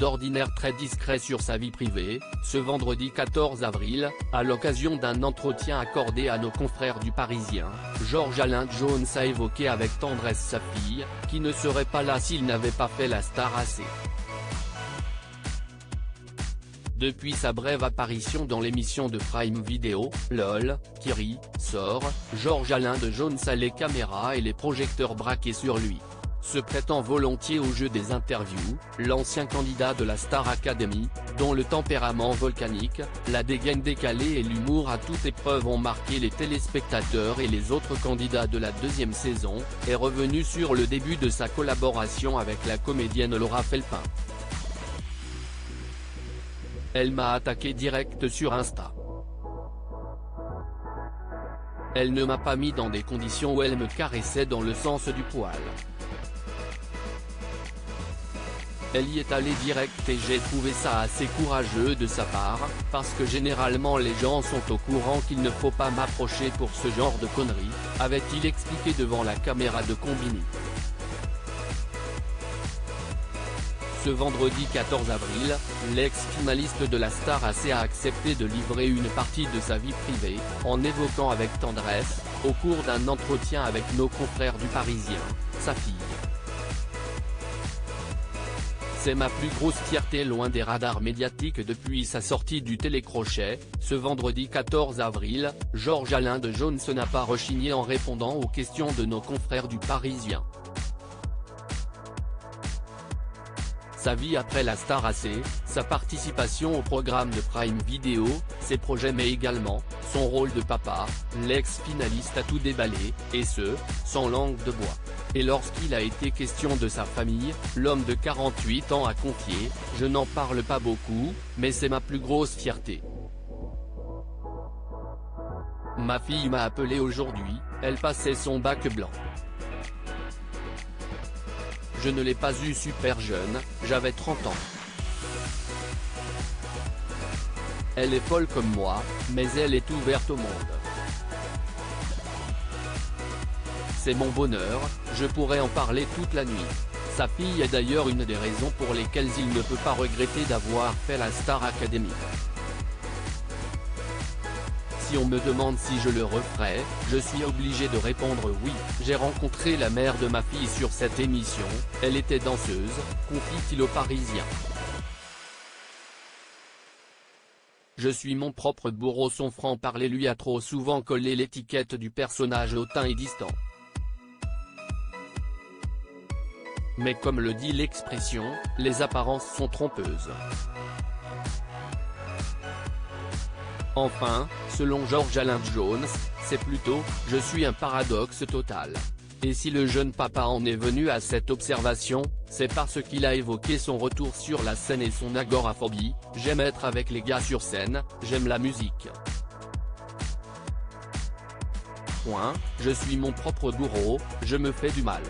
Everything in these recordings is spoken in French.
d'ordinaire très discret sur sa vie privée, ce vendredi 14 avril, à l'occasion d'un entretien accordé à nos confrères du Parisien, Georges Alain Jones a évoqué avec tendresse sa fille, qui ne serait pas là s'il n'avait pas fait la star AC. Depuis sa brève apparition dans l'émission de Prime Video, LOL, qui sort, Georges Alain Jones a les caméras et les projecteurs braqués sur lui. Se prêtant volontiers au jeu des interviews, l'ancien candidat de la Star Academy, dont le tempérament volcanique, la dégaine décalée et l'humour à toute épreuve ont marqué les téléspectateurs et les autres candidats de la deuxième saison, est revenu sur le début de sa collaboration avec la comédienne Laura Felpin. Elle m'a attaqué direct sur Insta. Elle ne m'a pas mis dans des conditions où elle me caressait dans le sens du poil. Elle y est allée direct et j'ai trouvé ça assez courageux de sa part, parce que généralement les gens sont au courant qu'il ne faut pas m'approcher pour ce genre de conneries, avait-il expliqué devant la caméra de Combini. Ce vendredi 14 avril, l'ex-finaliste de la Star AC a accepté de livrer une partie de sa vie privée, en évoquant avec tendresse, au cours d'un entretien avec nos confrères du Parisien, sa fille. C'est ma plus grosse fierté loin des radars médiatiques depuis sa sortie du télécrochet. Ce vendredi 14 avril, Georges Alain Jones n'a pas rechigné en répondant aux questions de nos confrères du Parisien. Sa vie après la Star AC, sa participation au programme de Prime Video, ses projets mais également, son rôle de papa, l'ex-finaliste a tout déballé, et ce, sans langue de bois. Et lorsqu'il a été question de sa famille, l'homme de 48 ans a confié « Je n'en parle pas beaucoup, mais c'est ma plus grosse fierté. Ma fille m'a appelé aujourd'hui, elle passait son bac blanc. Je ne l'ai pas eu super jeune, j'avais 30 ans. Elle est folle comme moi, mais elle est ouverte au monde. C'est mon bonheur, je pourrais en parler toute la nuit. Sa fille est d'ailleurs une des raisons pour lesquelles il ne peut pas regretter d'avoir fait la Star Academy. Si on me demande si je le referais, je suis obligé de répondre oui. J'ai rencontré la mère de ma fille sur cette émission, elle était danseuse, confie-t-il au Parisien. Je suis mon propre bourreau, son franc-parler lui a trop souvent collé l'étiquette du personnage hautain et distant. Mais comme le dit l'expression, les apparences sont trompeuses. Enfin, selon Georges Alain Jones, c'est plutôt « je suis un paradoxe total ». Et si le jeune papa en est venu à cette observation, c'est parce qu'il a évoqué son retour sur la scène et son agoraphobie « J'aime être avec les gars sur scène, j'aime la musique. Je suis mon propre bourreau, je me fais du mal.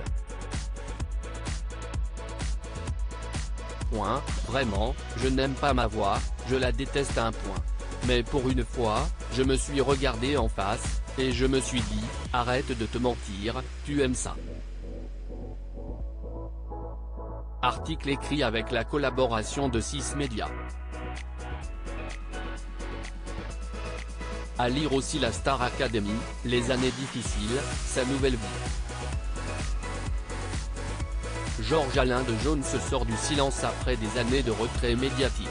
Vraiment, je n'aime pas ma voix, je la déteste à un point. Mais pour une fois, je me suis regardé en face, et je me suis dit, arrête de te mentir, tu aimes ça. » Article écrit avec la collaboration de 6 médias. À lire aussi la Star Academy, les années difficiles, sa nouvelle vie. Georges Alain Jones sort du silence après des années de retrait médiatique.